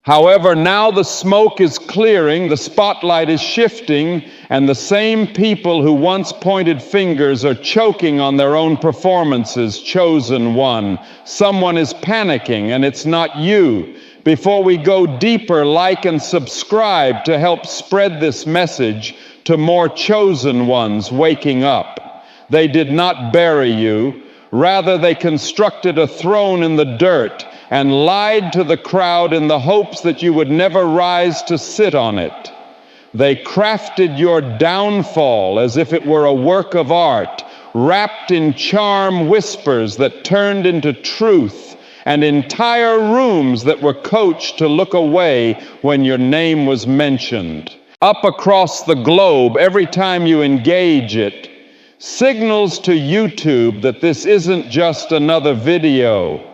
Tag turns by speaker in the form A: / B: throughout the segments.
A: However, now the smoke is clearing, the spotlight is shifting, and the same people who once pointed fingers are choking on their own performances. Chosen one. Someone is panicking, and it's not you. Before we go deeper, like and subscribe to help spread this message to more chosen ones waking up. They did not bury you. Rather, they constructed a throne in the dirt and lied to the crowd in the hopes that you would never rise to sit on it. They crafted your downfall as if it were a work of art, wrapped in charm whispers that turned into truth, and entire rooms that were coached to look away when your name was mentioned. Up across the globe, every time you engage it, signals to YouTube that this isn't just another video.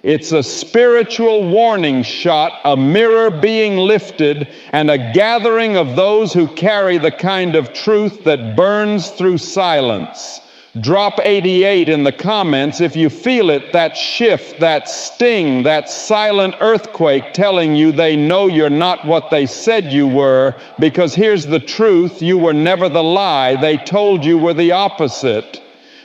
A: It's a spiritual warning shot, a mirror being lifted, and a gathering of those who carry the kind of truth that burns through silence. Drop 88 in the comments if you feel it, that shift, that sting, that silent earthquake telling you they know you're not what they said you were, because here's the truth, you were never the lie they told you were the opposite.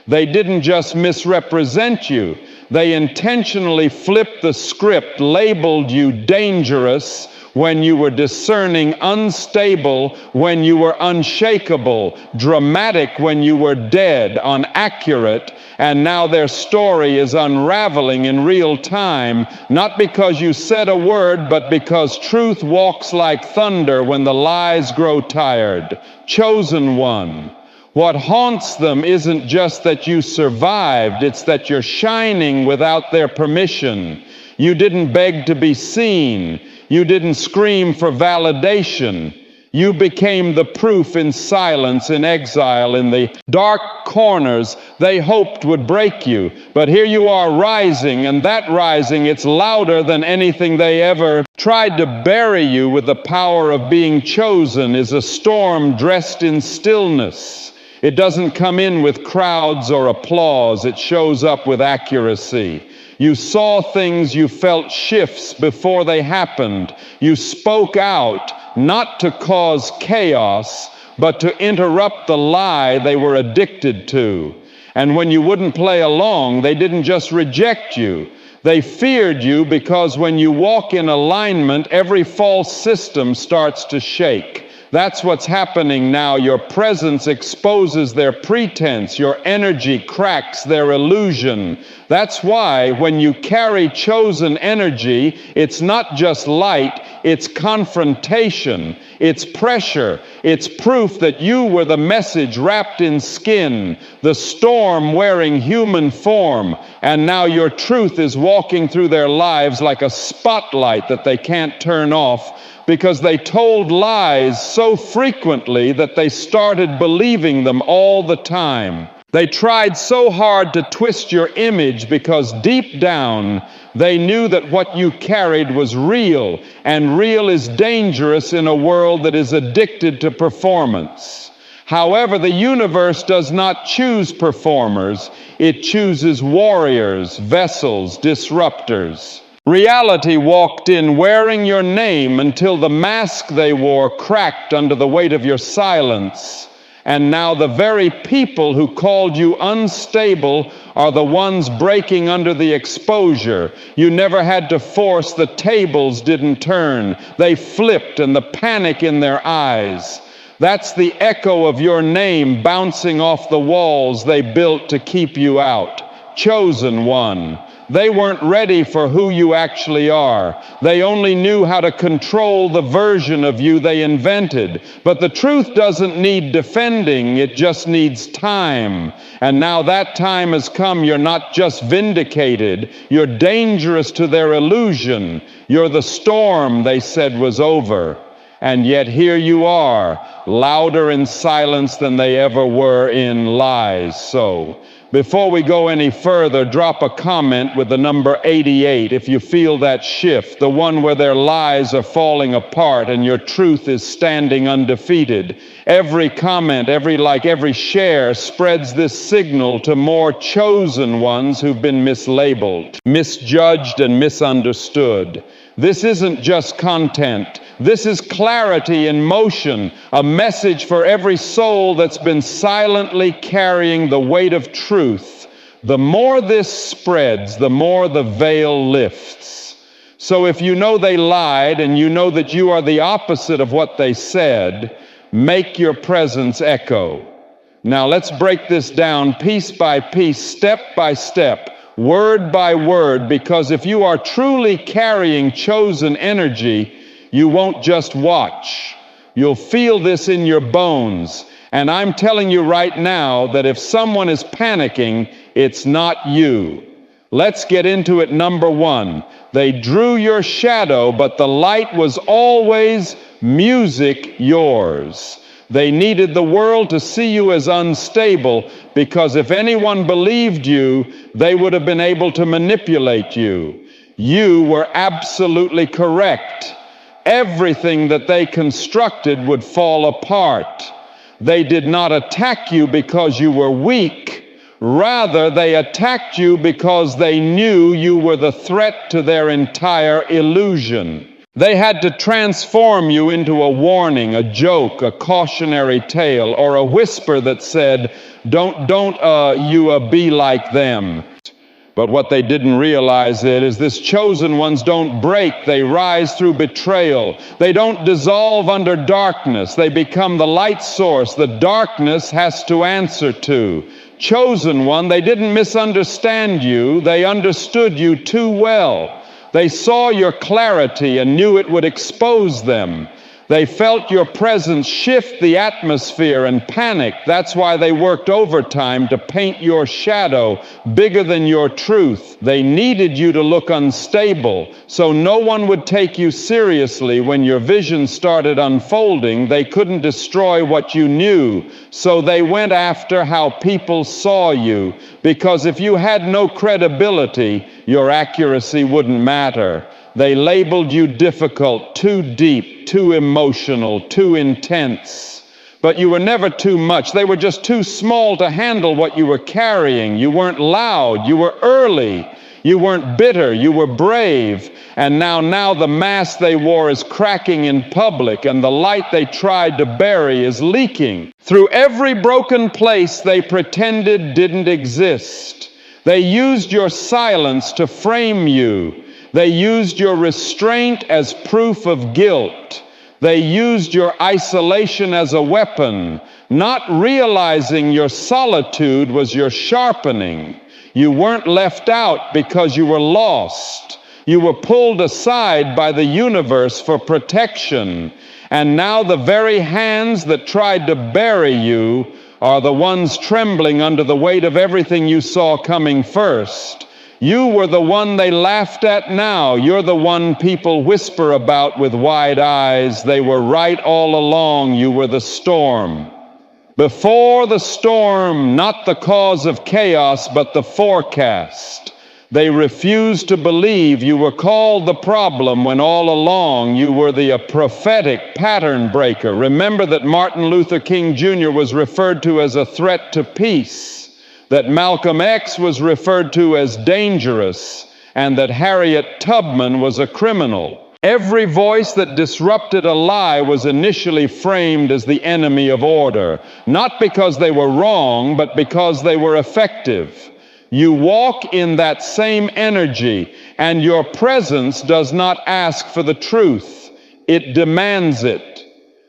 A: They didn't just misrepresent you. They intentionally flipped the script, labeled you dangerous when you were discerning, unstable when you were unshakable, dramatic when you were dead, inaccurate, and now their story is unraveling in real time, not because you said a word, but because truth walks like thunder when the lies grow tired. Chosen one. What haunts them isn't just that you survived, it's that you're shining without their permission. You didn't beg to be seen. You didn't scream for validation. You became the proof in silence, in exile, in the dark corners they hoped would break you. But here you are rising, and that rising, it's louder than anything they ever tried to bury you with the power of being chosen, is a storm dressed in stillness. It doesn't come in with crowds or applause. It shows up with accuracy. You saw things, you felt shifts before they happened. You spoke out, not to cause chaos, but to interrupt the lie they were addicted to. And when you wouldn't play along, they didn't just reject you. They feared you because when you walk in alignment, every false system starts to shake. That's what's happening now. Your presence exposes their pretense. Your energy cracks their illusion. That's why when you carry chosen energy, it's not just light, it's confrontation, it's pressure, it's proof that you were the message wrapped in skin, the storm wearing human form, and now your truth is walking through their lives like a spotlight that they can't turn off, because they told lies so frequently that they started believing them all the time. They tried so hard to twist your image because deep down they knew that what you carried was real, and real is dangerous in a world that is addicted to performance. However, the universe does not choose performers, it chooses warriors, vessels, disruptors. Reality walked in wearing your name until the mask they wore cracked under the weight of your silence. And now the very people who called you unstable are the ones breaking under the exposure. You never had to force, the tables didn't turn. They flipped, and the panic in their eyes. That's the echo of your name bouncing off the walls they built to keep you out. Chosen one. They weren't ready for who you actually are. They only knew how to control the version of you they invented. But the truth doesn't need defending, it just needs time. And now that time has come, you're not just vindicated, you're dangerous to their illusion. You're the storm they said was over. And yet here you are, louder in silence than they ever were in lies. So, before we go any further, drop a comment with the number 88 if you feel that shift, the one where their lies are falling apart and your truth is standing undefeated. Every comment, every like, every share spreads this signal to more chosen ones who've been mislabeled, misjudged, and misunderstood. This isn't just content. This is clarity in motion, a message for every soul that's been silently carrying the weight of truth. The more this spreads, the more the veil lifts. So if you know they lied and you know that you are the opposite of what they said, make your presence echo. Now let's break this down piece by piece, step by step, word by word, because if you are truly carrying chosen energy, you won't just watch. You'll feel this in your bones. And I'm telling you right now that if someone is panicking, it's not you. Let's get into it. Number one, they drew your shadow, but the light was always music yours. They needed the world to see you as unstable, because if anyone believed you, they would have been able to manipulate you. You were absolutely correct. Everything that they constructed would fall apart. They did not attack you because you were weak. Rather, they attacked you because they knew you were the threat to their entire illusion. They had to transform you into a warning, a joke, a cautionary tale, or a whisper that said, don't you be like them. But what they didn't realize is this chosen ones don't break, they rise through betrayal. They don't dissolve under darkness, they become the light source the darkness has to answer to. Chosen one, they didn't misunderstand you, they understood you too well. They saw your clarity and knew it would expose them. They felt your presence shift the atmosphere and panicked. That's why they worked overtime to paint your shadow bigger than your truth. They needed you to look unstable, so no one would take you seriously when your vision started unfolding. They couldn't destroy what you knew, so they went after how people saw you, because if you had no credibility, your accuracy wouldn't matter. They labeled you difficult, too deep, too emotional, too intense. But you were never too much. They were just too small to handle what you were carrying. You weren't loud. You were early. You weren't bitter. You were brave. And now the mask they wore is cracking in public, and the light they tried to bury is leaking. Through every broken place they pretended didn't exist. They used your silence to frame you. They used your restraint as proof of guilt. They used your isolation as a weapon, not realizing your solitude was your sharpening. You weren't left out because you were lost. You were pulled aside by the universe for protection. And now the very hands that tried to bury you are the ones trembling under the weight of everything you saw coming first. You were the one they laughed at now. You're the one people whisper about with wide eyes. They were right all along. You were the storm. Before the storm, not the cause of chaos, but the forecast. They refused to believe you were called the problem when all along you were the prophetic pattern breaker. Remember that Martin Luther King Jr. was referred to as a threat to peace, that Malcolm X was referred to as dangerous, and that Harriet Tubman was a criminal. Every voice that disrupted a lie was initially framed as the enemy of order, not because they were wrong, but because they were effective. You walk in that same energy, and your presence does not ask for the truth. It demands it.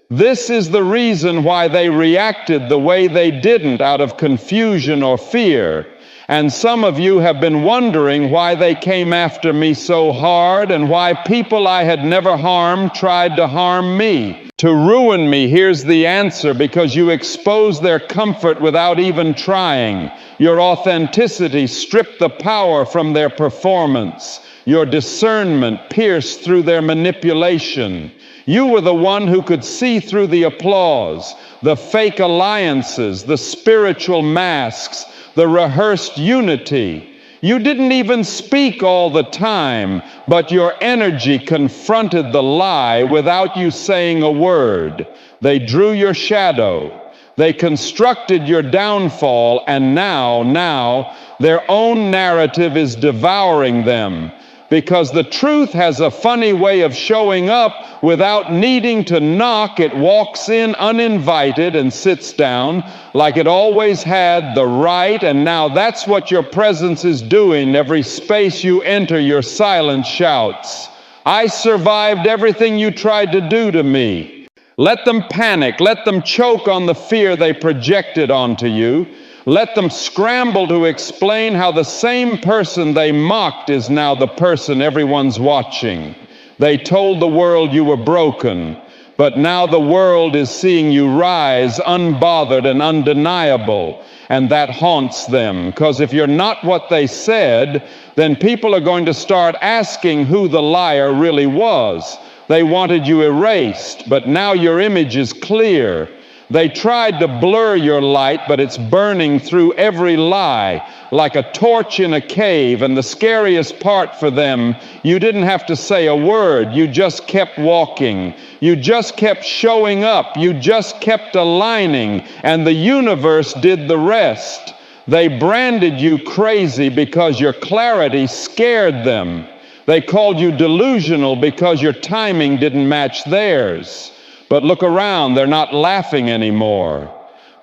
A: This is the reason why they reacted the way they didn't, out of confusion or fear. And some of you have been wondering why they came after me so hard and why people I had never harmed tried to harm me. To ruin me, here's the answer: because you exposed their comfort without even trying. Your authenticity stripped the power from their performance. Your discernment pierced through their manipulation. You were the one who could see through the applause, the fake alliances, the spiritual masks, the rehearsed unity. You didn't even speak all the time, but your energy confronted the lie without you saying a word. They drew your shadow. They constructed your downfall, and now their own narrative is devouring them. because the truth has a funny way of showing up without needing to knock. It walks in uninvited and sits down like it always had the right, and now that's what your presence is doing. Every space you enter, your silence shouts, I survived everything you tried to do to me. Let them panic. Let them choke on the fear they projected onto you. Let them scramble to explain how the same person they mocked is now the person everyone's watching. They told the world you were broken, but now the world is seeing you rise unbothered and undeniable, and that haunts them. Because if you're not what they said, then people are going to start asking who the liar really was. They wanted you erased, but now your image is clear. They tried to blur your light, but it's burning through every lie like a torch in a cave. And the scariest part for them, you didn't have to say a word. You just kept walking. You just kept showing up. You just kept aligning, and the universe did the rest. They branded you crazy because your clarity scared them. They called you delusional because your timing didn't match theirs. But look around, they're not laughing anymore.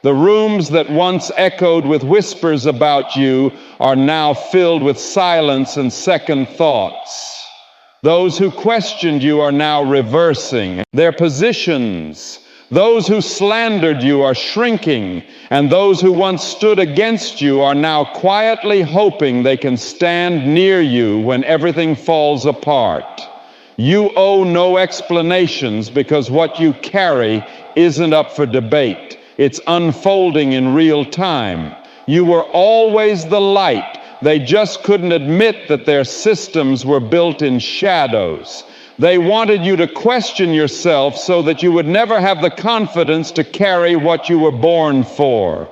A: The rooms that once echoed with whispers about you are now filled with silence and second thoughts. Those who questioned you are now reversing their positions. Those who slandered you are shrinking, and those who once stood against you are now quietly hoping they can stand near you when everything falls apart. You owe no explanations because what you carry isn't up for debate. It's unfolding in real time. You were always the light. They just couldn't admit that their systems were built in shadows. They wanted you to question yourself so that you would never have the confidence to carry what you were born for.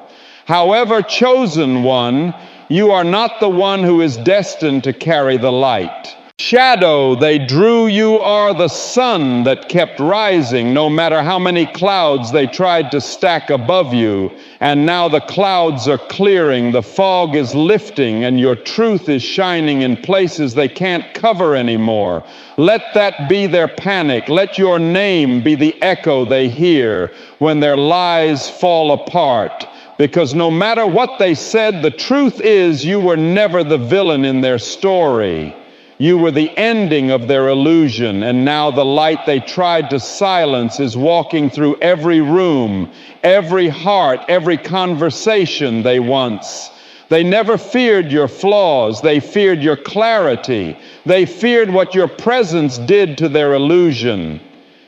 A: However, chosen one, you are not the one who is destined to carry the light. Shadow, they drew, you are the sun that kept rising no matter how many clouds they tried to stack above you. And now the clouds are clearing, the fog is lifting, and your truth is shining in places they can't cover anymore. Let that be their panic. Let your name be the echo they hear when their lies fall apart. Because no matter what they said, the truth is you were never the villain in their story. You were the ending of their illusion, and now the light they tried to silence is walking through every room, every heart, every conversation they once. They never feared your flaws. They feared your clarity. They feared what your presence did to their illusion.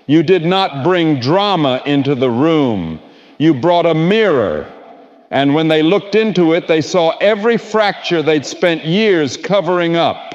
A: You did not bring drama into the room. You brought a mirror. And when they looked into it, they saw every fracture they'd spent years covering up.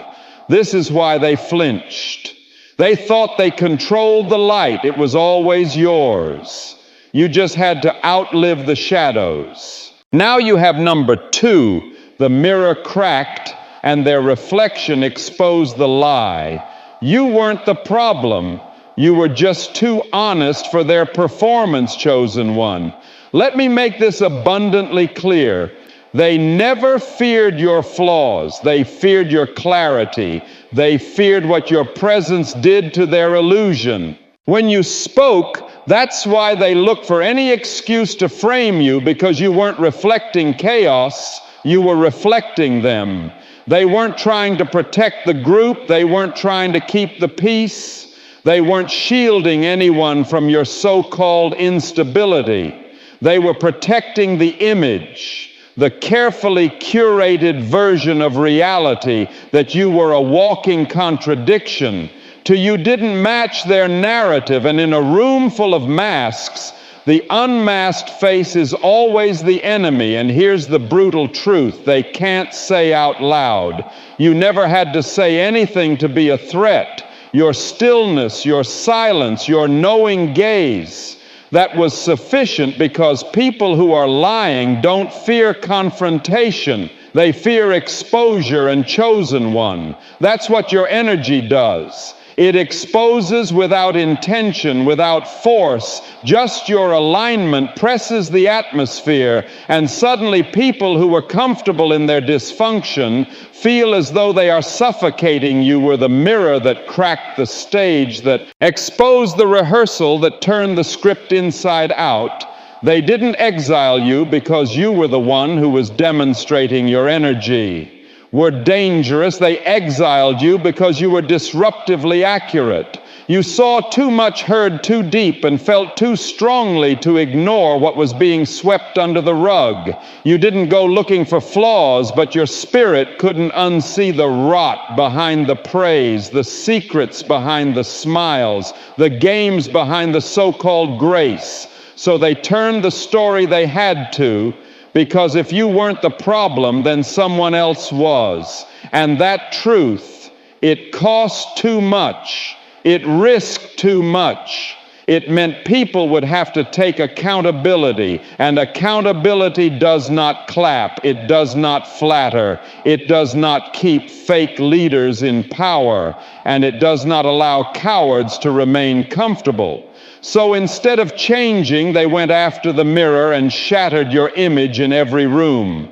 A: This is why they flinched. They thought they controlled the light. It was always yours. You just had to outlive the shadows. Now you have number two. The mirror cracked and their reflection exposed the lie. You weren't the problem. You were just too honest for their performance, chosen one. Let me make this abundantly clear. They never feared your flaws. They feared your clarity. They feared what your presence did to their illusion. When you spoke, that's why they looked for any excuse to frame you, because you weren't reflecting chaos, you were reflecting them. They weren't trying to protect the group. They weren't trying to keep the peace. They weren't shielding anyone from your so-called instability. They were protecting the image, the carefully curated version of reality that you were a walking contradiction to. You didn't match their narrative, and in a room full of masks, the unmasked face is always the enemy. And here's the brutal truth they can't say out loud. You never had to say anything to be a threat. Your stillness, your silence, your knowing gaze, that was sufficient, because people who are lying don't fear confrontation. They fear exposure and chosen one. That's what your energy does. It exposes without intention, without force. Just your alignment presses the atmosphere, and suddenly people who were comfortable in their dysfunction feel as though they are suffocating. You were the mirror that cracked the stage, that exposed the rehearsal, that turned the script inside out. They didn't exile you because you were the one who was demonstrating your energy. Were dangerous. They exiled you because you were disruptively accurate. You saw too much, heard too deep, and felt too strongly to ignore what was being swept under the rug. You didn't go looking for flaws, but your spirit couldn't unsee the rot behind the praise, the secrets behind the smiles, the games behind the so-called grace. So they turned the story they had to, because if you weren't the problem, then someone else was. And that truth, it cost too much. It risked too much. It meant people would have to take accountability, and accountability does not clap. It does not flatter. It does not keep fake leaders in power, and it does not allow cowards to remain comfortable. So instead of changing, they went after the mirror and shattered your image in every room.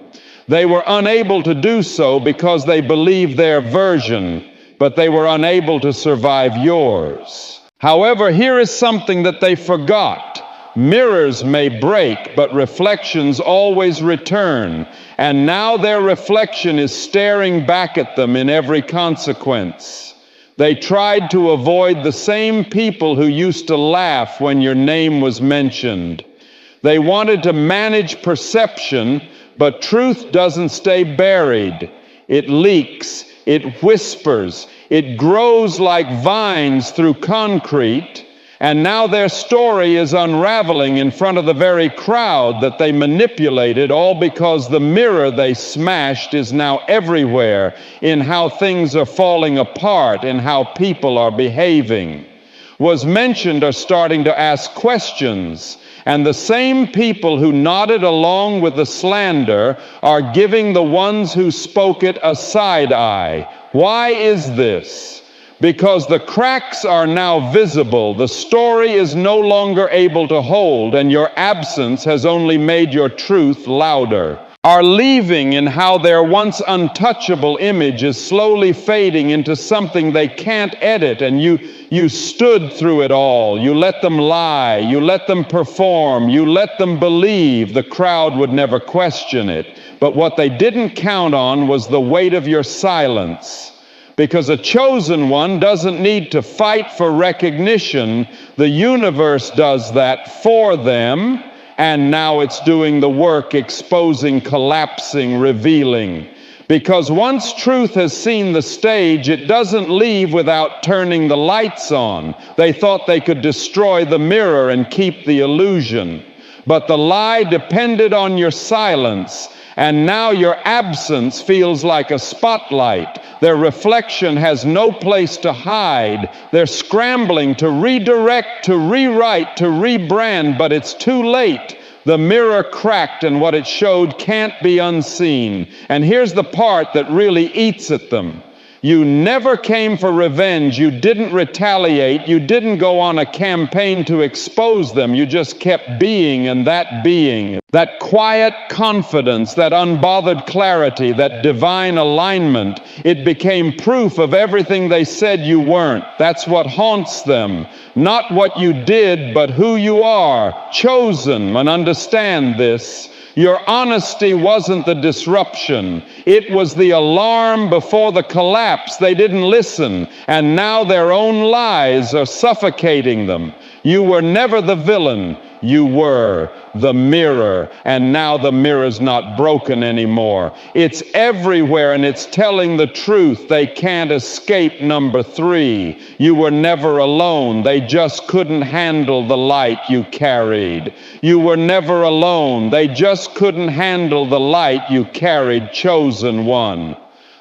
A: They were unable to do so because they believed their version, but they were unable to survive yours. However, here is something that they forgot. Mirrors may break, but reflections always return. And now their reflection is staring back at them in every consequence. They tried to avoid the same people who used to laugh when your name was mentioned. They wanted to manage perception, but truth doesn't stay buried. It leaks, it whispers, it grows like vines through concrete, and now their story is unraveling in front of the very crowd that they manipulated, all because the mirror they smashed is now everywhere in how things are falling apart and how people are behaving. Was mentioned are starting to ask questions, and the same people who nodded along with the slander are giving the ones who spoke it a side eye. Why is this? Because the cracks are now visible. The story is no longer able to hold, and your absence has only made your truth louder. Are leaving in how their once untouchable image is slowly fading into something they can't edit, and you stood through it all. You let them lie. You let them perform. You let them believe the crowd would never question it. But what they didn't count on was the weight of your silence. Because a chosen one doesn't need to fight for recognition. The universe does that for them, and now it's doing the work, exposing, collapsing, revealing. Because once truth has seen the stage, it doesn't leave without turning the lights on. They thought they could destroy the mirror and keep the illusion. But the lie depended on your silence. And now your absence feels like a spotlight. Their reflection has no place to hide. They're scrambling to redirect, to rewrite, to rebrand, but it's too late. The mirror cracked, and what it showed can't be unseen. And here's the part that really eats at them. You never came for revenge. You didn't retaliate. You didn't go on a campaign to expose them. You just kept being, and that quiet confidence, that unbothered clarity, that divine alignment, it became proof of everything they said you weren't. That's what haunts them. Not what you did, but who you are, chosen. And understand this. Your honesty wasn't the disruption. It was the alarm before the collapse. They didn't listen, and now their own lies are suffocating them. You were never the villain. You were the mirror, and now the mirror's not broken anymore. It's everywhere, and it's telling the truth. They can't escape number 3. You were never alone. They just couldn't handle the light you carried. You were never alone. They just couldn't handle the light you carried, chosen one.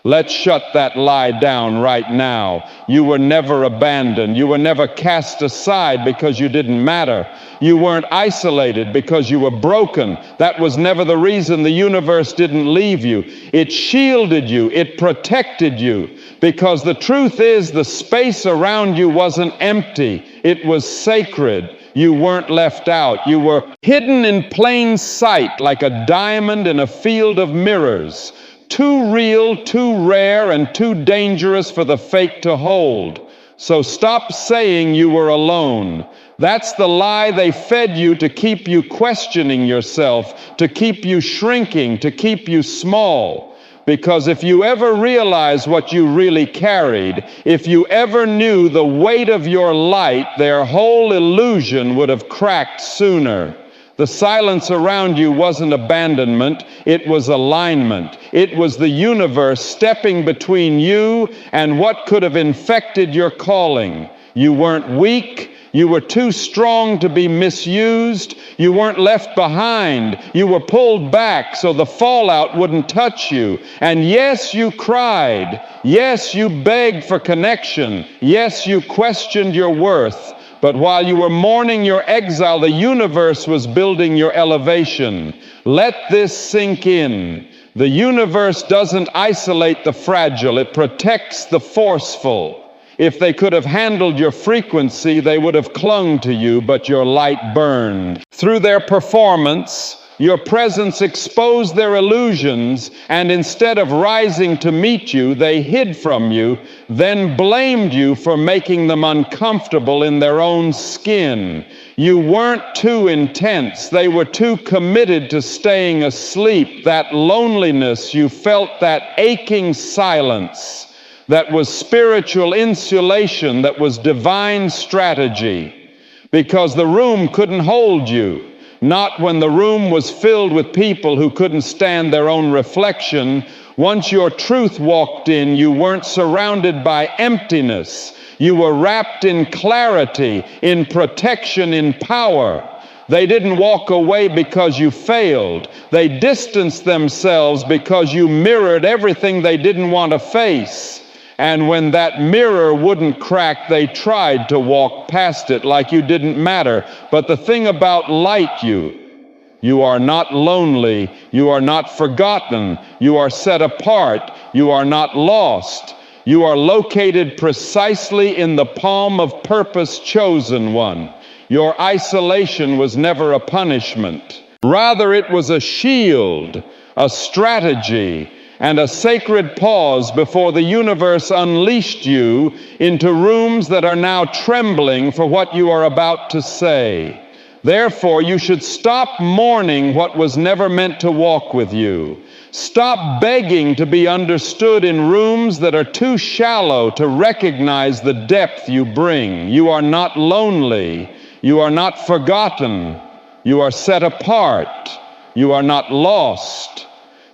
A: Let's shut that lie down right now. You were never abandoned. You were never cast aside because you didn't matter. You weren't isolated because you were broken. That was never the reason the universe didn't leave you. It shielded you. It protected you. Because the truth is, the space around you wasn't empty. It was sacred. You weren't left out. You were hidden in plain sight like a diamond in a field of mirrors. Too real, too rare, and too dangerous for the fake to hold. So stop saying you were alone. That's the lie they fed you to keep you questioning yourself, to keep you shrinking, to keep you small. Because if you ever realized what you really carried, if you ever knew the weight of your light, their whole illusion would have cracked sooner. The silence around you wasn't abandonment, it was alignment. It was the universe stepping between you and what could have infected your calling. You weren't weak. You were too strong to be misused. You weren't left behind. You were pulled back so the fallout wouldn't touch you. And yes, you cried. Yes, you begged for connection. Yes, you questioned your worth. But while you were mourning your exile, the universe was building your elevation. Let this sink in. The universe doesn't isolate the fragile. It protects the forceful. If they could have handled your frequency, they would have clung to you, but your light burned. Through their performance, your presence exposed their illusions, and instead of rising to meet you, they hid from you, then blamed you for making them uncomfortable in their own skin. You weren't too intense. They were too committed to staying asleep. That loneliness you felt, that aching silence, that was spiritual insulation, that was divine strategy, because the room couldn't hold you. Not when the room was filled with people who couldn't stand their own reflection. Once your truth walked in, you weren't surrounded by emptiness. You were wrapped in clarity, in protection, in power. They didn't walk away because you failed. They distanced themselves because you mirrored everything they didn't want to face. And when that mirror wouldn't crack, they tried to walk past it like you didn't matter. But the thing about light, you are not lonely. You are not forgotten. You are set apart. You are not lost. You are located precisely in the palm of purpose, chosen one. Your isolation was never a punishment. Rather, it was a shield, a strategy, and a sacred pause before the universe unleashed you into rooms that are now trembling for what you are about to say. Therefore, you should stop mourning what was never meant to walk with you. Stop begging to be understood in rooms that are too shallow to recognize the depth you bring. You are not lonely. You are not forgotten. You are set apart. You are not lost.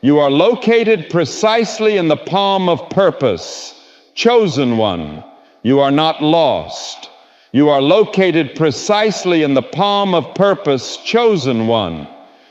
A: You are located precisely in the palm of purpose, chosen one. You are not lost. You are located precisely in the palm of purpose, chosen one.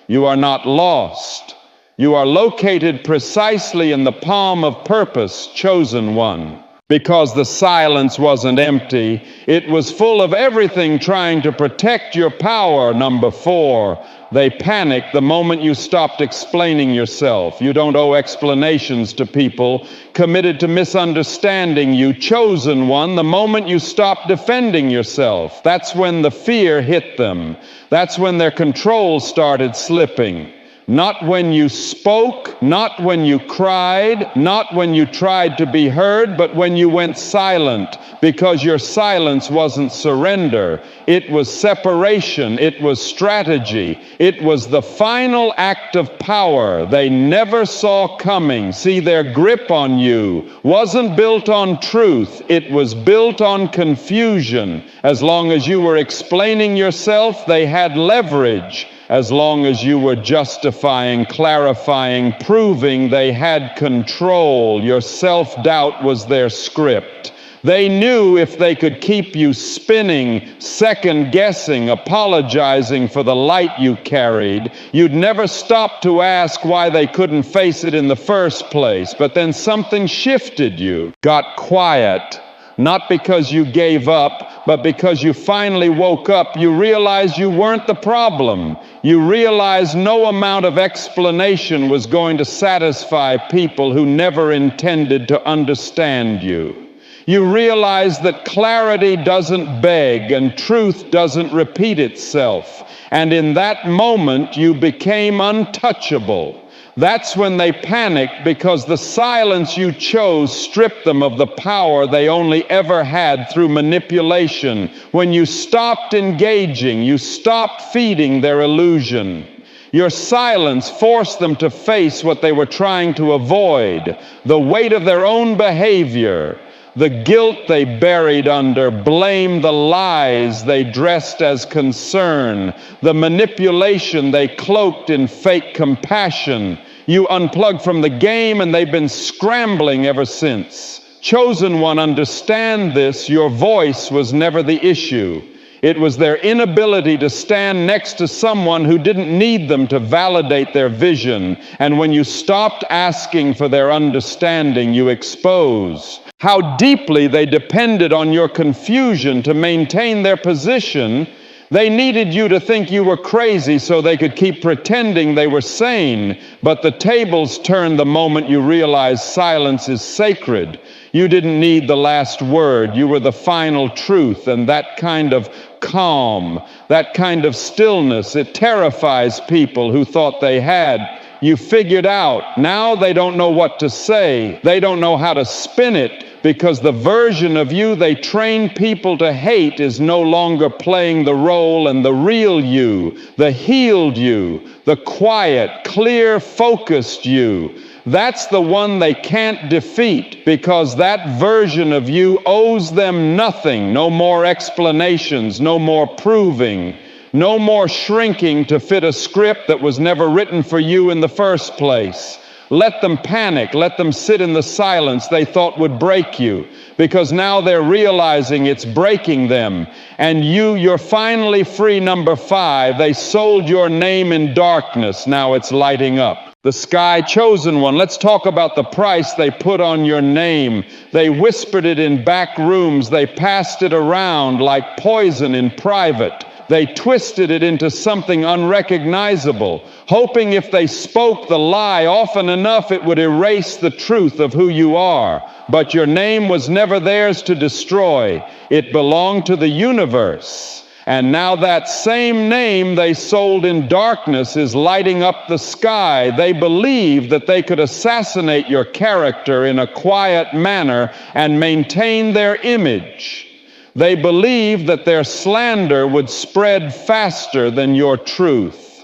A: You are not lost. You are located precisely in the palm of purpose, chosen one. Because the silence wasn't empty, it was full of everything trying to protect your power. Number 4, they panicked the moment you stopped explaining yourself. You don't owe explanations to people committed to misunderstanding you, chosen one, the moment you stopped defending yourself. That's when the fear hit them. That's when their control started slipping. Not when you spoke, not when you cried, not when you tried to be heard, but when you went silent, because your silence wasn't surrender. It was separation. It was strategy. It was the final act of power they never saw coming. See, their grip on you wasn't built on truth. It was built on confusion. As long as you were explaining yourself, they had leverage. As long as you were justifying, clarifying, proving, they had control. Your self-doubt was their script. They knew if they could keep you spinning, second-guessing, apologizing for the light you carried, you'd never stop to ask why they couldn't face it in the first place. But then something shifted you, got quiet, not because you gave up, but because you finally woke up. You realized you weren't the problem. You realized no amount of explanation was going to satisfy people who never intended to understand you. You realize that clarity doesn't beg and truth doesn't repeat itself. And in that moment, you became untouchable. That's when they panicked, because the silence you chose stripped them of the power they only ever had through manipulation. When you stopped engaging, you stopped feeding their illusion. Your silence forced them to face what they were trying to avoid, the weight of their own behavior, the guilt they buried under, blame, the lies they dressed as concern, the manipulation they cloaked in fake compassion. You unplugged from the game, and they've been scrambling ever since. Chosen one, understand this. Your voice was never the issue. It was their inability to stand next to someone who didn't need them to validate their vision. And when you stopped asking for their understanding, you exposed how deeply they depended on your confusion to maintain their position. They needed you to think you were crazy so they could keep pretending they were sane. But the tables turned the moment you realized silence is sacred. You didn't need the last word. You were the final truth. And that kind of calm, that kind of stillness, it terrifies people who thought they had. You figured out. Now they don't know what to say. They don't know how to spin it, because the version of you they trained people to hate is no longer playing the role, and the real you, the healed you, the quiet, clear, focused you, that's the one they can't defeat, because that version of you owes them nothing. No more explanations, no more proving, no more shrinking to fit a script that was never written for you in the first place. Let them panic. Let them sit in the silence they thought would break you, because now they're realizing it's breaking them. And you're finally free. Number 5, they sold your name in darkness. Now it's lighting up. The sky, chosen one. Let's talk about the price they put on your name. They whispered it in back rooms. They passed it around like poison in private. They twisted it into something unrecognizable, hoping if they spoke the lie often enough it would erase the truth of who you are. But your name was never theirs to destroy. It belonged to the universe. And now that same name they sold in darkness is lighting up the sky. They believed that they could assassinate your character in a quiet manner and maintain their image. They believed that their slander would spread faster than your truth.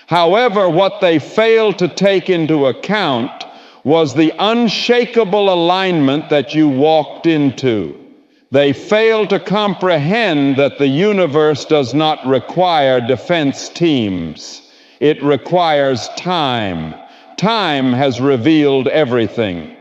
A: However, what they failed to take into account was the unshakable alignment that you walked into. They failed to comprehend that the universe does not require defense teams. It requires time. Time has revealed everything.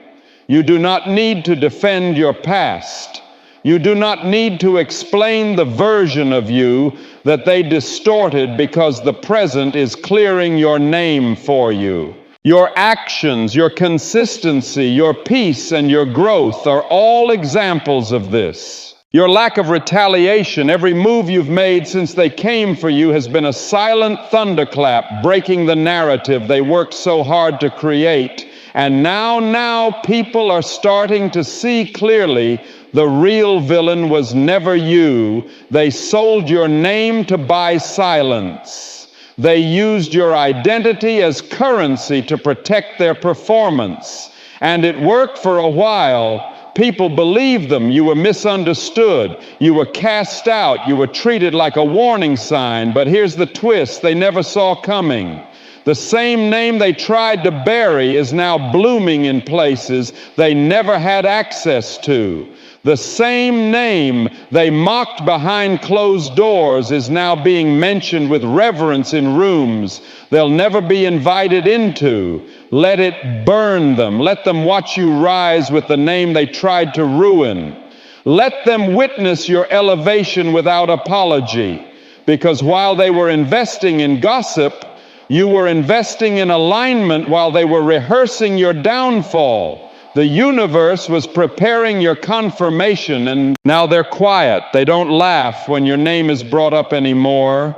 A: You do not need to defend your past. You do not need to explain the version of you that they distorted, because the present is clearing your name for you. Your actions, your consistency, your peace, and your growth are all examples of this. Your lack of retaliation, every move you've made since they came for you has been a silent thunderclap, breaking the narrative they worked so hard to create. And now people are starting to see clearly the real villain was never you. They sold your name to buy silence. They used your identity as currency to protect their performance. And it worked for a while. People believed them. You were misunderstood. You were cast out. You were treated like a warning sign. But here's the twist they never saw coming. The same name they tried to bury is now blooming in places they never had access to. The same name they mocked behind closed doors is now being mentioned with reverence in rooms they'll never be invited into. Let it burn them. Let them watch you rise with the name they tried to ruin. Let them witness your elevation without apology, because while they were investing in gossip, you were investing in alignment while they were rehearsing your downfall. The universe was preparing your confirmation, and now they're quiet. They don't laugh when your name is brought up anymore.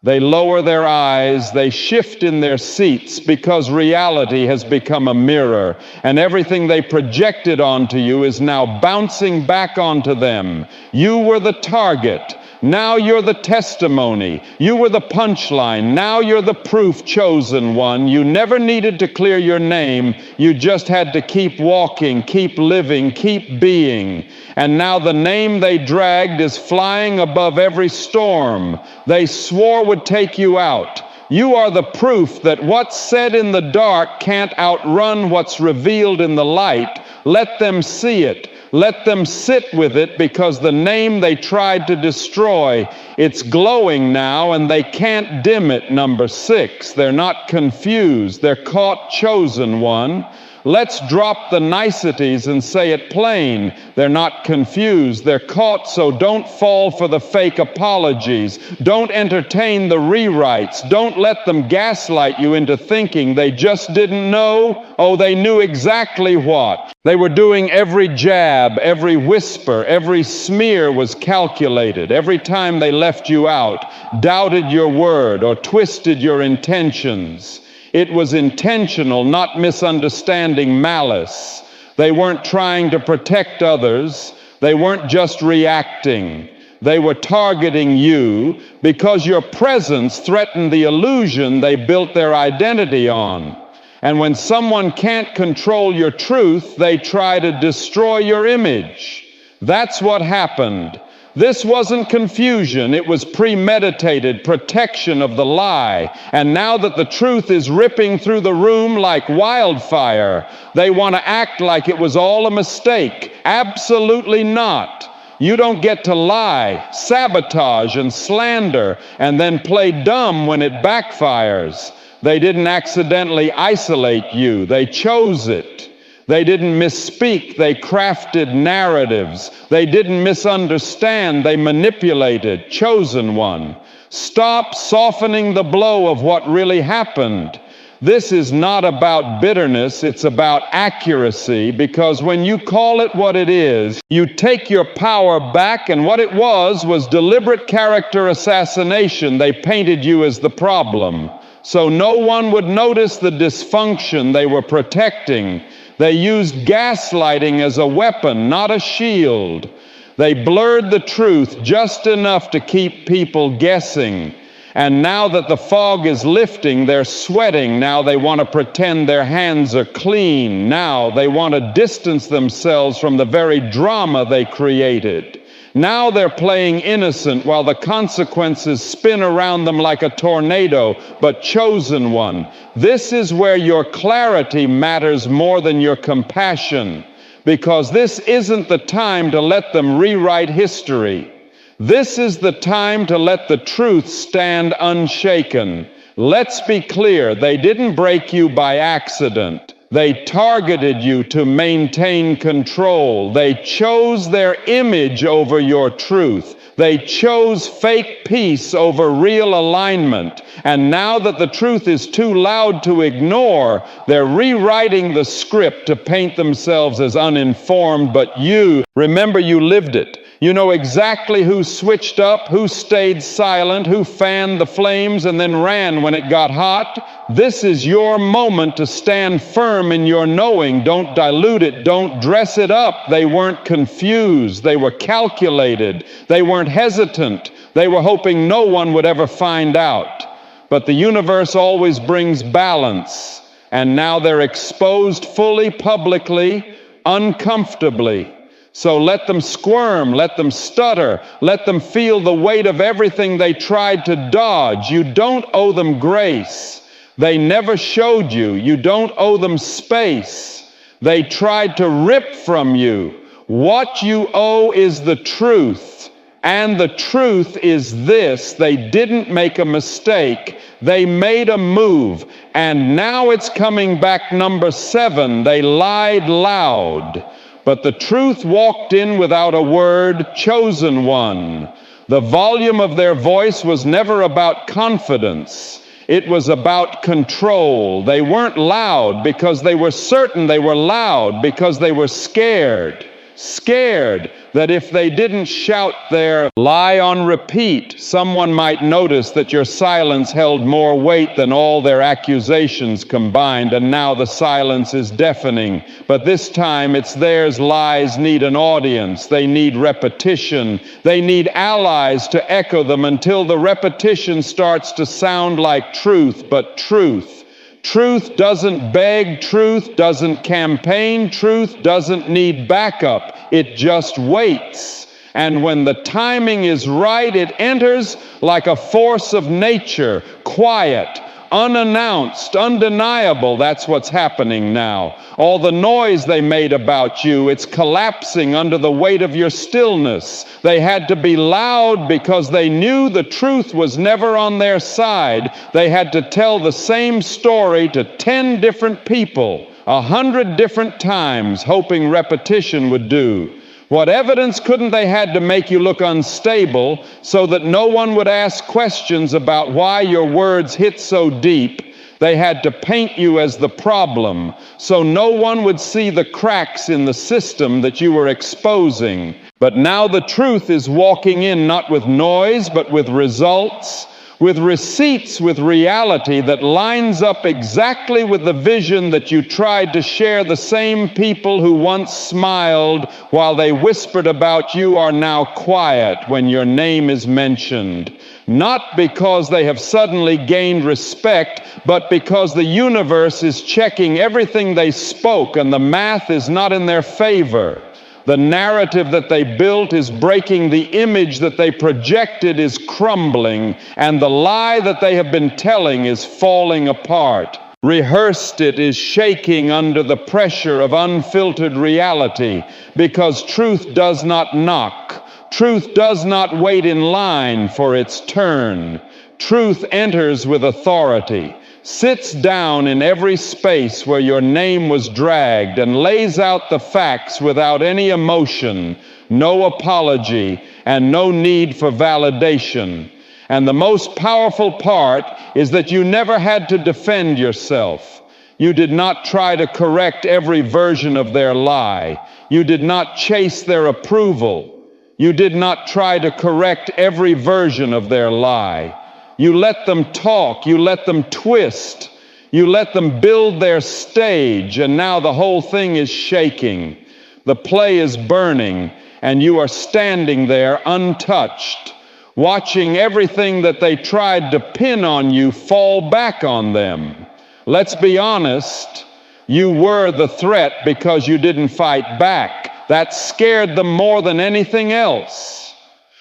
A: They lower their eyes, they shift in their seats, because reality has become a mirror, and everything they projected onto you is now bouncing back onto them. You were the target. Now you're the testimony. You were the punchline. Now you're the proof, chosen one. You never needed to clear your name. You just had to keep walking, keep living, keep being. And now the name they dragged is flying above every storm they swore would take you out. You are the proof that what's said in the dark can't outrun what's revealed in the light. Let them see it. Let them sit with it, because the name they tried to destroy, it's glowing now and they can't dim it. Number 6, they're not confused. They're caught, chosen one. Let's drop the niceties and say it plain. They're not confused. They're caught, so don't fall for the fake apologies. Don't entertain the rewrites. Don't let them gaslight you into thinking they just didn't know. Oh, they knew exactly what. They were doing every jab, every whisper, every smear was calculated. Every time they left you out, doubted your word, or twisted your intentions. It was intentional, not misunderstanding, malice. They weren't trying to protect others. They weren't just reacting. They were targeting you because your presence threatened the illusion they built their identity on. And when someone can't control your truth, they try to destroy your image. That's what happened. This wasn't confusion, it was premeditated protection of the lie. And now that the truth is ripping through the room like wildfire, they want to act like it was all a mistake. Absolutely not. You don't get to lie, sabotage, and slander, and then play dumb when it backfires. They didn't accidentally isolate you, they chose it. They didn't misspeak, they crafted narratives. They didn't misunderstand, they manipulated. Chosen one. Stop softening the blow of what really happened. This is not about bitterness, it's about accuracy, because when you call it what it is, you take your power back, and what it was deliberate character assassination. They painted you as the problem, so no one would notice the dysfunction they were protecting. They used gaslighting as a weapon, not a shield. They blurred the truth just enough to keep people guessing. And now that the fog is lifting, they're sweating. Now they want to pretend their hands are clean. Now they want to distance themselves from the very drama they created. Now they're playing innocent while the consequences spin around them like a tornado. But chosen one, this is where your clarity matters more than your compassion, because this isn't the time to let them rewrite history. This is the time to let the truth stand unshaken. Let's be clear, they didn't break you by accident. They targeted you to maintain control. They chose their image over your truth. They chose fake peace over real alignment. And now that the truth is too loud to ignore, they're rewriting the script to paint themselves as uninformed. But you, remember, you lived it. You know exactly who switched up, who stayed silent, who fanned the flames and then ran when it got hot. This is your moment to stand firm in your knowing. Don't dilute it. Don't dress it up. They weren't confused. They were calculated. They weren't hesitant. They were hoping no one would ever find out. But the universe always brings balance. And now they're exposed fully, publicly, uncomfortably. So let them squirm, let them stutter, let them feel the weight of everything they tried to dodge. You don't owe them grace. They never showed you. You don't owe them space. They tried to rip from you. What you owe is the truth. And the truth is this: they didn't make a mistake. They made a move. And now it's coming back, number 7. They lied loud. But the truth walked in without a word, chosen one. The volume of their voice was never about confidence. It was about control. They weren't loud because they were certain they were loud, because they were scared. Scared that if they didn't shout their lie on repeat, someone might notice that your silence held more weight than all their accusations combined, and now the silence is deafening. But this time it's theirs. Lies need an audience. They need repetition. They need allies to echo them until the repetition starts to sound like truth, but truth. Truth doesn't beg, truth doesn't campaign, truth doesn't need backup. It just waits. And when the timing is right, it enters like a force of nature, quiet, unannounced, undeniable. That's what's happening now. All the noise they made about you, it's collapsing under the weight of your stillness. They had to be loud because they knew the truth was never on their side. They had to tell the same story to 10 different people, 100 different times, hoping repetition would do. What evidence couldn't they had to make you look unstable so that no one would ask questions about why your words hit so deep? They had to paint you as the problem so no one would see the cracks in the system that you were exposing. But now the truth is walking in not with noise but with results, with receipts, with reality that lines up exactly with the vision that you tried to share. The same people who once smiled while they whispered about you are now quiet when your name is mentioned. Not because they have suddenly gained respect, but because the universe is checking everything they spoke and the math is not in their favor. The narrative that they built is breaking, the image that they projected is crumbling, and the lie that they have been telling is falling apart. Rehearsed it is shaking under the pressure of unfiltered reality, because truth does not knock. Truth does not wait in line for its turn. Truth enters with authority, sits down in every space where your name was dragged, and lays out the facts without any emotion, no apology, and no need for validation. And the most powerful part is that you never had to defend yourself. You did not try to correct every version of their lie. You did not chase their approval. You did not try to correct every version of their lie. You let them talk, you let them twist, you let them build their stage, and now the whole thing is shaking. The play is burning, and you are standing there untouched, watching everything that they tried to pin on you fall back on them. Let's be honest, you were the threat because you didn't fight back. That scared them more than anything else.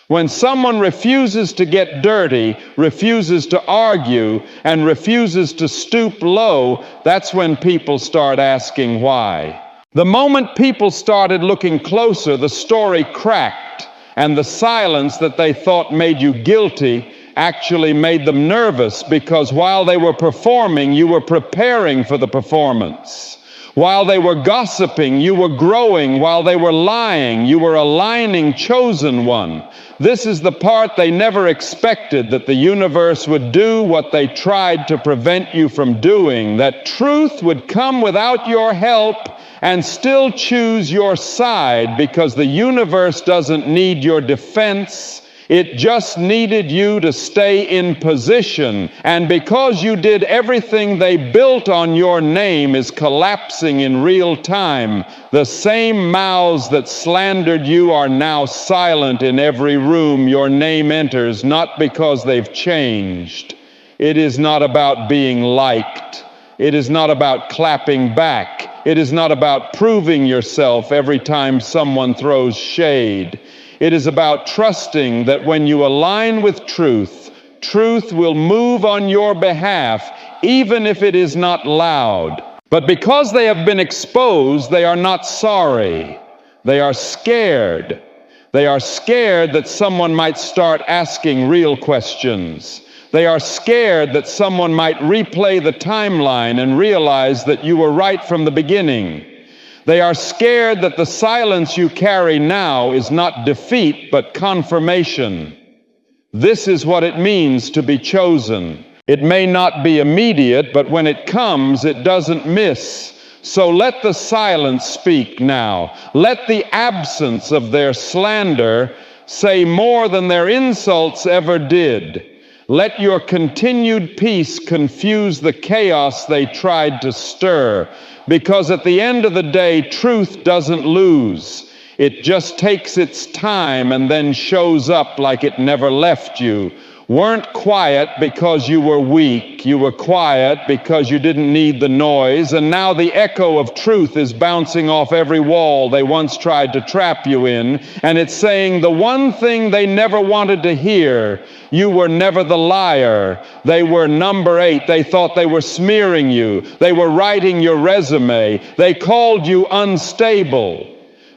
A: When someone refuses to get dirty, refuses to argue, and refuses to stoop low, that's when people start asking why. The moment people started looking closer, the story cracked, and the silence that they thought made you guilty actually made them nervous, because while they were performing, you were preparing for the performance. While they were gossiping, you were growing. While they were lying, you were aligning, chosen one. This is the part they never expected, that the universe would do what they tried to prevent you from doing, that truth would come without your help and still choose your side, because the universe doesn't need your defense. It just needed you to stay in position. And because you did everything they built on, your name is collapsing in real time. The same mouths that slandered you are now silent in every room your name enters, not because they've changed. It is not about being liked. It is not about clapping back. It is not about proving yourself every time someone throws shade. It is about trusting that when you align with truth, truth will move on your behalf, even if it is not loud. But because they have been exposed, they are not sorry. They are scared. They are scared that someone might start asking real questions. They are scared that someone might replay the timeline and realize that you were right from the beginning. They are scared that the silence you carry now is not defeat, but confirmation. This is what it means to be chosen. It may not be immediate, but when it comes, it doesn't miss. So let the silence speak now. Let the absence of their slander say more than their insults ever did. Let your continued peace confuse the chaos they tried to stir, because at the end of the day, truth doesn't lose. It just takes its time and then shows up like it never left you. Weren't quiet because you were weak. You were quiet because you didn't need the noise, and now the echo of truth is bouncing off every wall they once tried to trap you in, and it's saying the one thing they never wanted to hear: you were never the liar. They were number 8. They thought they were smearing you. They were writing your resume. They called you unstable.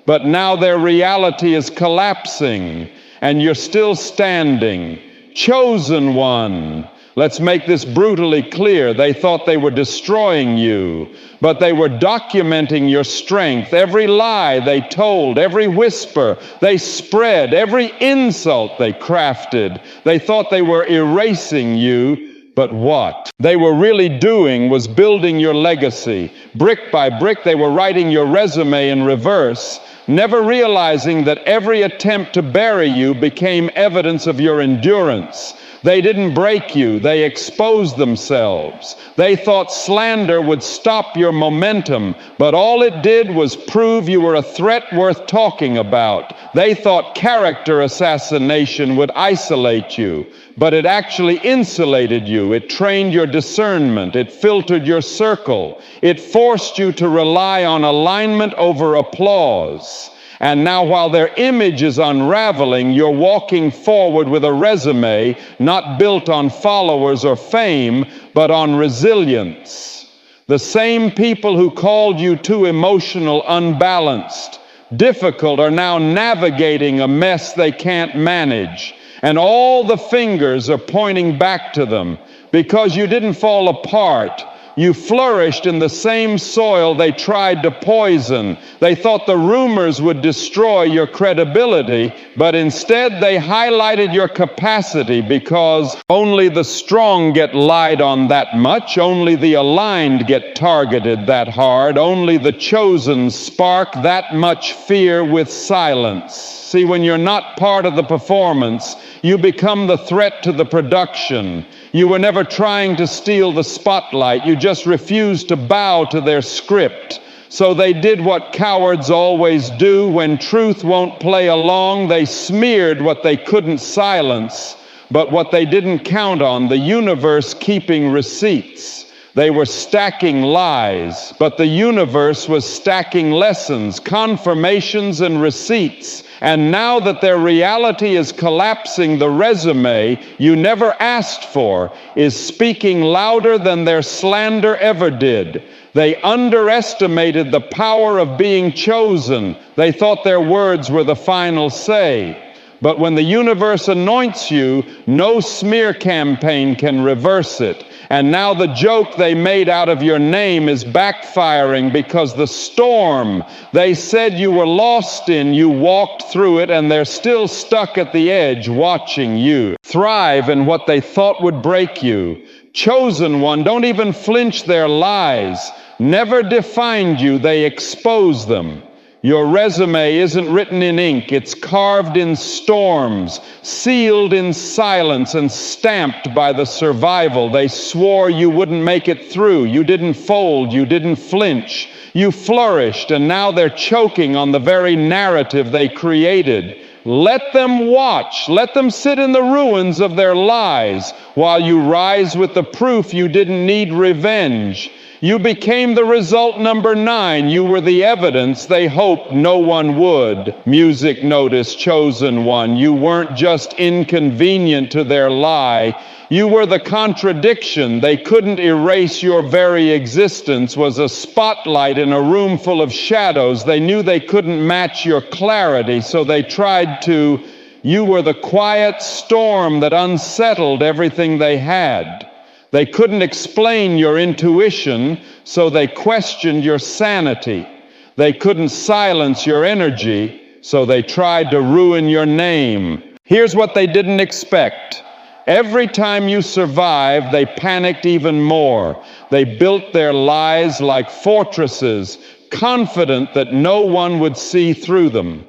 A: But now their reality is collapsing, and you're still standing. Chosen one. Let's make this brutally clear. They thought they were destroying you, but they were documenting your strength. Every lie they told, every whisper they spread, every insult they crafted. They thought they were erasing you, but what they were really doing was building your legacy. Brick by brick, they were writing your resume in reverse, never realizing that every attempt to bury you became evidence of your endurance. They didn't break you, they exposed themselves. They thought slander would stop your momentum, but all it did was prove you were a threat worth talking about. They thought character assassination would isolate you, but it actually insulated you. It trained your discernment. It filtered your circle. It forced you to rely on alignment over applause. And now, while their image is unraveling, you're walking forward with a resume not built on followers or fame, but on resilience. The same people who called you too emotional, unbalanced, difficult, are now navigating a mess they can't manage. And all the fingers are pointing back to them because you didn't fall apart. You flourished in the same soil they tried to poison. They thought the rumors would destroy your credibility, but instead they highlighted your capacity, because only the strong get lied on that much, only the aligned get targeted that hard, only the chosen spark that much fear with silence. See, when you're not part of the performance, you become the threat to the production. You were never trying to steal the spotlight. You just refused to bow to their script. So they did what cowards always do. When truth won't play along, they smeared what they couldn't silence, but what they didn't count on, the universe keeping receipts. They were stacking lies, but the universe was stacking lessons, confirmations, and receipts. And now that their reality is collapsing, the resume you never asked for is speaking louder than their slander ever did. They underestimated the power of being chosen. They thought their words were the final say. But when the universe anoints you, no smear campaign can reverse it. And now the joke they made out of your name is backfiring, because the storm they said you were lost in, you walked through it, and they're still stuck at the edge watching you thrive in what they thought would break you. Chosen one, don't even flinch. Their lies never defined you, they expose them. Your resume isn't written in ink, it's carved in storms, sealed in silence, and stamped by the survival they swore you wouldn't make it through. You didn't fold, you didn't flinch. You flourished, and now they're choking on the very narrative they created. Let them watch. Let them sit in the ruins of their lies while you rise with the proof you didn't need revenge. You became the result number 9. You were the evidence they hoped no one would. Music notice, chosen one. You weren't just inconvenient to their lie. You were the contradiction. They couldn't erase your very existence. Was a spotlight in a room full of shadows. They knew they couldn't match your clarity, so they tried to. You were the quiet storm that unsettled everything they had. They couldn't explain your intuition, so they questioned your sanity. They couldn't silence your energy, so they tried to ruin your name. Here's what they didn't expect. Every time you survived, they panicked even more. They built their lies like fortresses, confident that no one would see through them.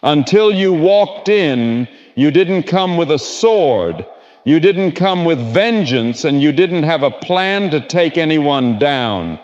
A: Until you walked in, you didn't come with a sword. You didn't come with vengeance, and you didn't have a plan to take anyone down.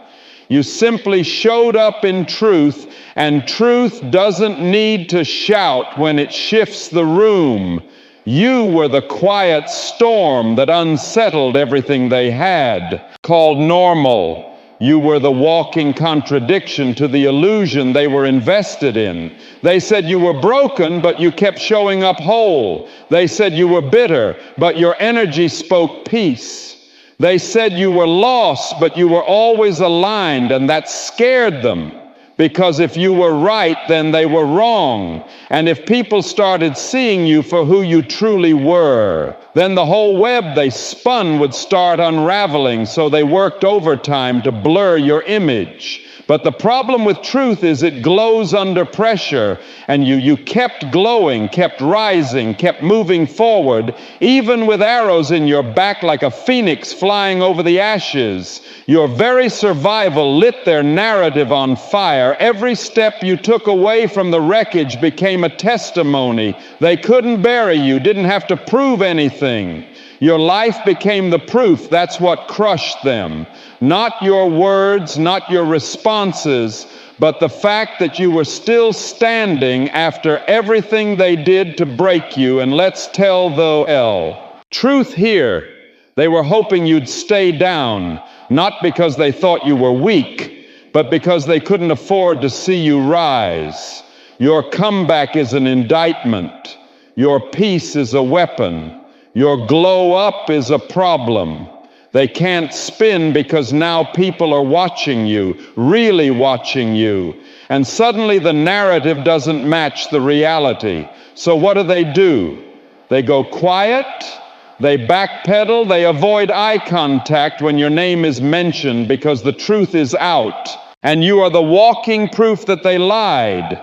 A: You simply showed up in truth, and truth doesn't need to shout when it shifts the room. You were the quiet storm that unsettled everything they had. Called normal. You were the walking contradiction to the illusion they were invested in. They said you were broken, but you kept showing up whole. They said you were bitter, but your energy spoke peace. They said you were lost, but you were always aligned, and that scared them. Because if you were right, then they were wrong. And if people started seeing you for who you truly were, then the whole web they spun would start unraveling, so they worked overtime to blur your image. But the problem with truth is it glows under pressure, and you kept glowing, kept rising, kept moving forward, even with arrows in your back like a phoenix flying over the ashes. Your very survival lit their narrative on fire. Every step you took away from the wreckage became a testimony. They couldn't bury you, didn't have to prove anything. Your life became the proof. That's what crushed them. Not your words, not your responses, but the fact that you were still standing after everything they did to break you. And let's tell the truth here. They were hoping you'd stay down, not because they thought you were weak, but because they couldn't afford to see you rise. Your comeback is an indictment. Your peace is a weapon. Your glow up is a problem. They can't spin because now people are watching you, really watching you. And suddenly the narrative doesn't match the reality. So what do? They go quiet, they backpedal, they avoid eye contact when your name is mentioned because the truth is out. And you are the walking proof that they lied.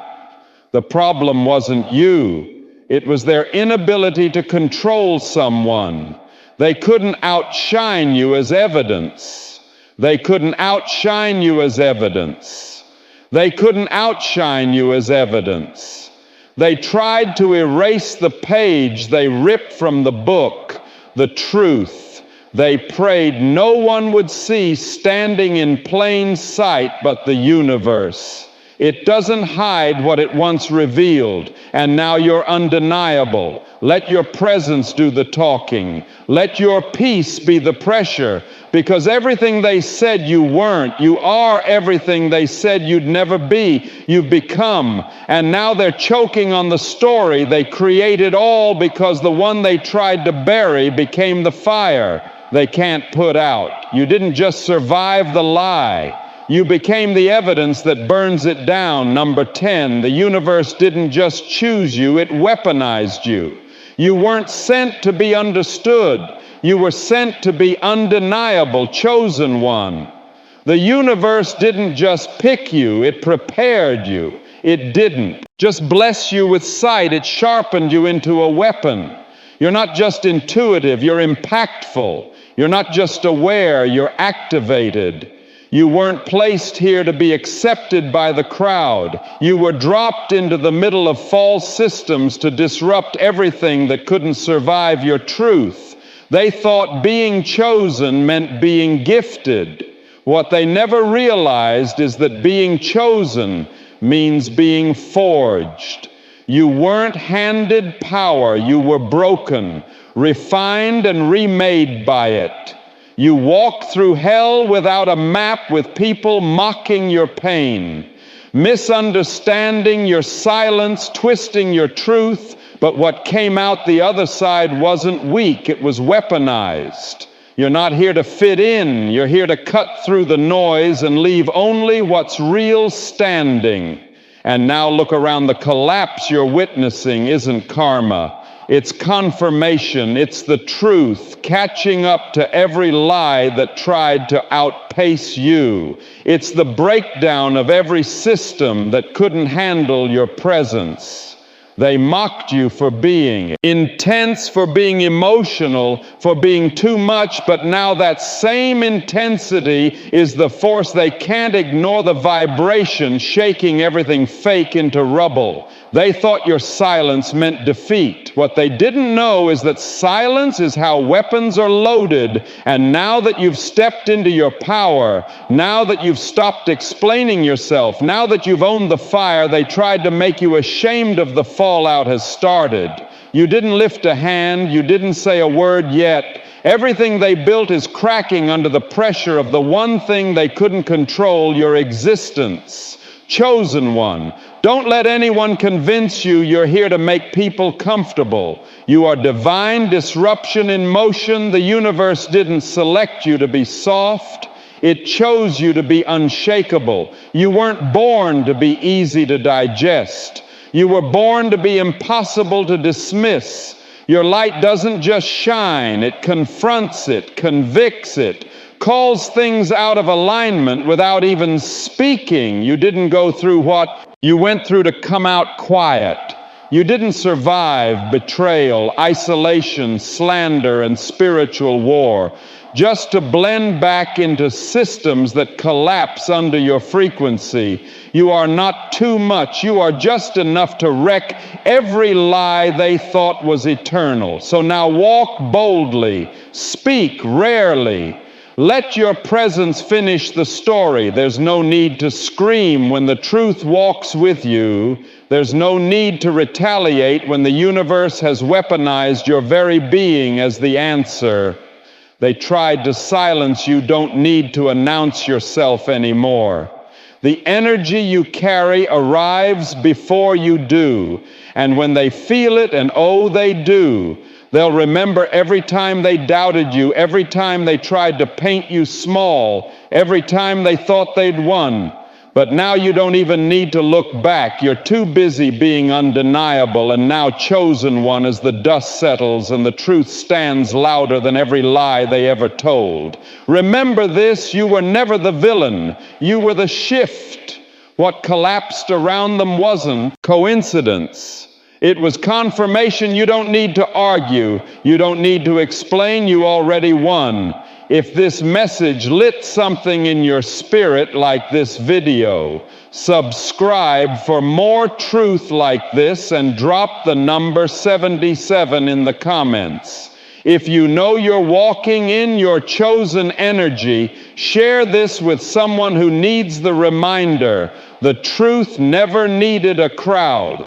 A: The problem wasn't you. It was their inability to control someone. They couldn't outshine you as evidence. They couldn't outshine you as evidence. They couldn't outshine you as evidence. They tried to erase the page they ripped from the book, the truth. They prayed no one would see standing in plain sight but the universe. It doesn't hide what it once revealed, and now you're undeniable. Let your presence do the talking. Let your peace be the pressure, because everything they said you weren't, you are everything they said you'd never be. You've become, and now they're choking on the story they created all because the one they tried to bury became the fire they can't put out. You didn't just survive the lie. You became the evidence that burns it down. Number 10, the universe didn't just choose you, it weaponized you. You weren't sent to be understood. You were sent to be undeniable, chosen one. The universe didn't just pick you, it prepared you. It didn't just bless you with sight, it sharpened you into a weapon. You're not just intuitive, you're impactful. You're not just aware, you're activated. You weren't placed here to be accepted by the crowd. You were dropped into the middle of false systems to disrupt everything that couldn't survive your truth. They thought being chosen meant being gifted. What they never realized is that being chosen means being forged. You weren't handed power, you were broken, refined and remade by it. You walked through hell without a map, with people mocking your pain, misunderstanding your silence, twisting your truth. But what came out the other side wasn't weak, it was weaponized. You're not here to fit in, you're here to cut through the noise and leave only what's real standing. And now look around, the collapse you're witnessing isn't karma. It's confirmation. It's the truth, catching up to every lie that tried to outpace you. It's the breakdown of every system that couldn't handle your presence. They mocked you for being intense, for being emotional, for being too much, but now that same intensity is the force they can't ignore, the vibration shaking everything fake into rubble. They thought your silence meant defeat. What they didn't know is that silence is how weapons are loaded, and now that you've stepped into your power, now that you've stopped explaining yourself, now that you've owned the fire they tried to make you ashamed of, the fallout has started. You didn't lift a hand, you didn't say a word yet. Everything they built is cracking under the pressure of the one thing they couldn't control, your existence. Chosen one. Don't let anyone convince you you're here to make people comfortable. You are divine disruption in motion. The universe didn't select you to be soft. It chose you to be unshakable. You weren't born to be easy to digest. You were born to be impossible to dismiss. Your light doesn't just shine, it confronts it, convicts it, calls things out of alignment without even speaking. You didn't go through what you went through to come out quiet. You didn't survive betrayal, isolation, slander, and spiritual war just to blend back into systems that collapse under your frequency. You are not too much. You are just enough to wreck every lie they thought was eternal. So now walk boldly, speak rarely. Let your presence finish the story. There's no need to scream when the truth walks with you. There's no need to retaliate when the universe has weaponized your very being as the answer. They tried to silence you. Don't need to announce yourself anymore. The energy you carry arrives before you do. And when they feel it, and oh, they do, they'll remember every time they doubted you, every time they tried to paint you small, every time they thought they'd won. But now you don't even need to look back. You're too busy being undeniable and now chosen one as the dust settles and the truth stands louder than every lie they ever told. Remember this, you were never the villain. You were the shift. What collapsed around them wasn't coincidence. It was confirmation. You don't need to argue. You don't need to explain. You already won. If this message lit something in your spirit like this video, subscribe for more truth like this and drop the number 77 in the comments. If you know you're walking in your chosen energy, share this with someone who needs the reminder. The truth never needed a crowd.